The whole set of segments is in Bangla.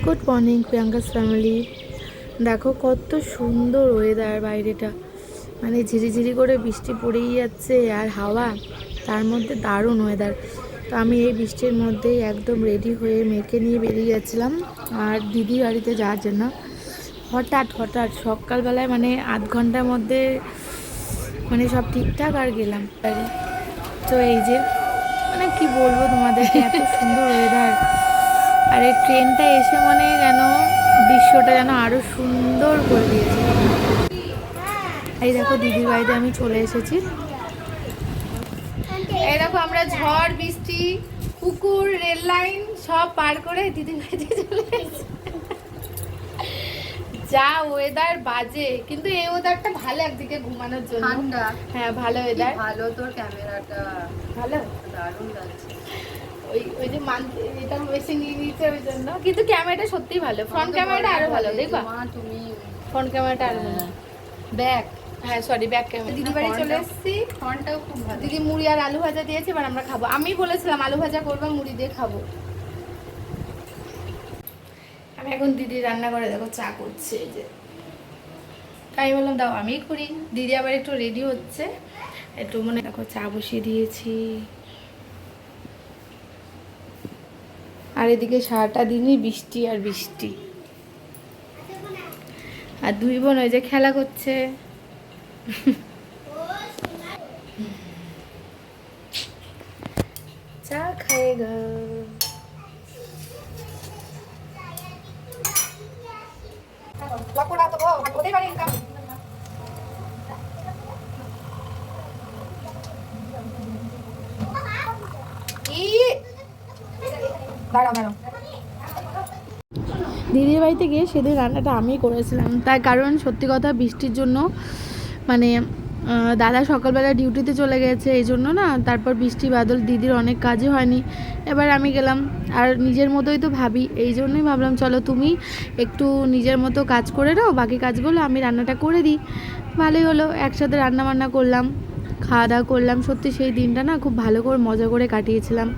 Good morning Priyanka's family. দেখো কত সুন্দর ওয়েদার বাইরেটা, মানে ঝিরিঝিরি করে বৃষ্টি পড়েই যাচ্ছে আর হাওয়া, তার মধ্যে দারুণ ওয়েদার। তো আমি এই বৃষ্টির মধ্যেই একদম রেডি হয়ে মেয়েকে নিয়ে বেরিয়ে যাচ্ছিলাম আর দিদি বাড়িতে যাওয়ার জন্য। হঠাৎ হঠাৎ সকালবেলায় মানে আধ ঘন্টার মধ্যে মানে সব ঠিকঠাক আর গেলাম। তো এই যে মানে কি বলবো তোমাদেরকে, এত সুন্দর ওয়েদার। আর এই ট্রেনটা এসে মনে যেন দৃশ্যটা যেন আরো সুন্দর করে দিয়েছে। এই দেখো দিদির বাড়িতে আমি চলে এসেছি। এই দেখো আমরা ঝড় বৃষ্টি পুকুর রেল লাইন সব পার করে দিদির বাড়িতে চলে এসেছি। যা ওয়েদার বাজে, কিন্তু এই ওয়েদারটা ভালো একদিকে ঘুমানোর জন্য। ঠান্ডা, হ্যাঁ ভালো ওয়েদার। ভালো, তোর ক্যামেরাটা ভালো, দারুণ লাগছে। ওই যে এটা বেশি নিয়ে নিচ্ছে ওই জন্য, কিন্তু ক্যামেরাটা সত্যিই ভালো। ফ্রন্ট ক্যামেরাটা আরো ভালো, দেখবা তুমি ফ্রন্ট ক্যামেরাটা আরো ভালো। ব্যাক, হ্যাঁ সরি ব্যাক ক্যামেরা। দিদি বাড়ি চলে এসেছি, ফ্রন্টটাও খুব ভালো। দিদি মুড়ি আর আলু ভাজা দিয়েছে, এবার আমরা খাবো। আমি বলেছিলাম আলু ভাজা করবো, মুড়ি দিয়ে খাবো। আমি এখন দিদি রান্না করে দেখো চা করছে, এই যে তাই বললাম দাও আমি করি। দিদি আবার একটু রেডি হচ্ছে, একটু মনে দেখো চা বসিয়ে দিয়েছি। আর এদিকে সারাটা দিনই বৃষ্টি আর বৃষ্টি, আর দুই বোন ওই যে খেলা করছে। চা খাएगा দিদির বাড়িতে গিয়ে সেদিন রান্নাটা আমি করেছিলাম, তার কারণ সত্যি কথা বৃষ্টির জন্য মানে দাদা সকালবেলা ডিউটিতে চলে গেছে, এই জন্য না, তারপর বৃষ্টি বাদল দিদির অনেক কাজই হয়নি। এবার আমি গেলাম আর নিজের মতোই তো ভাবি, এই জন্যই ভাবলাম চলো তুমি একটু নিজের মতো কাজ করে নাও, বাকি কাজগুলো আমি রান্নাটা করে দিই। ভালোই হলো, একসাথে রান্না বান্না করলাম, খাওয়া দাওয়া করলাম। সত্যি সেই দিনটা না খুব ভালো করে মজা করে কাটিয়েছিলাম।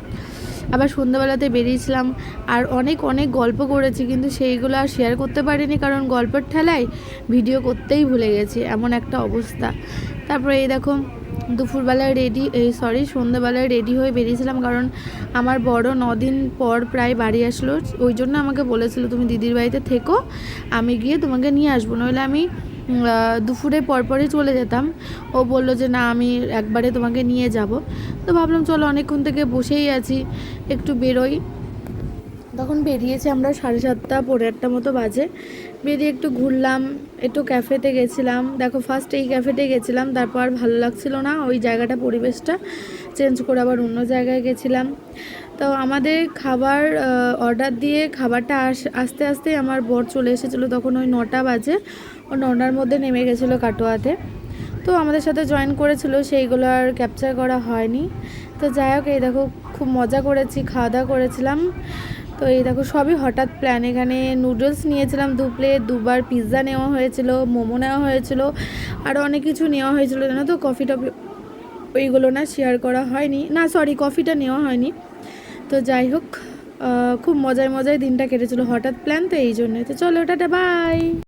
আবার সন্ধ্যাবেলাতে বেরিয়েছিলাম আর অনেক অনেক গল্প করেছি, কিন্তু সেইগুলো আর শেয়ার করতে পারিনি, কারণ গল্পের ঠেলায় ভিডিও করতেই ভুলে গেছি, এমন একটা অবস্থা। তারপরে এই দেখো দুপুরবেলায় সন্ধ্যাবেলায় রেডি হয়ে বেরিয়েছিলাম, কারণ আমার বড় 9 দিন পর প্রায় বাড়ি আসলো। ওই জন্য আমাকে বলেছিল তুমি দিদির বাড়িতে থেকো, আমি গিয়ে তোমাকে নিয়ে আসবো, নইলে আমি দুপুরে পরপরই চলে যেতাম। ও বললো যে না আমি একবারে তোমাকে নিয়ে যাব। তো ভাবলাম চলো অনেকক্ষণ থেকে বসেই আছি, একটু বেরোই। তখন বেরিয়েছি আমরা 7:30 পৌনে 8টা মতো বাজে। বেরিয়ে একটু ঘুরলাম, একটু ক্যাফেতে গেছিলাম। দেখো ফার্স্ট এই ক্যাফেতে গেছিলাম, তারপর আর ভালো লাগছিল না ওই জায়গাটা, পরিবেশটা চেঞ্জ করে আবার অন্য জায়গায় গেছিলাম। তো আমাদের খাবার অর্ডার দিয়ে খাবারটা আস্তে আস্তে আমার বর চলে এসেছিলো, তখন ওই 9টা বাজে। ও 9টার মধ্যে নেমে গেছিলো কাটোয়াতে। তো আমাদের সাথে জয়েন করেছিল, সেইগুলো আর ক্যাপচার করা হয়নি। তো যাই হোক, এই দেখো খুব মজা করেছি, খাওয়া দাওয়া করেছিলাম। তো এই দেখো সবই হঠাৎ প্ল্যান। এখানে নুডলস নিয়েছিলাম 2 প্লেট, 2বার পিৎজা নেওয়া হয়েছিল, মোমো নেওয়া হয়েছিল, আরও অনেক কিছু নেওয়া হয়েছিল জানো তো। কফি ওইগুলো না শেয়ার করা হয়নি, না সরি কফিটা নেওয়া হয়নি। তো যাই হোক খুব মজায় মজায় দিনটা কেটেছিল, হঠাৎ প্ল্যান তো এই জন্যই। তো চলো টাটা বাই।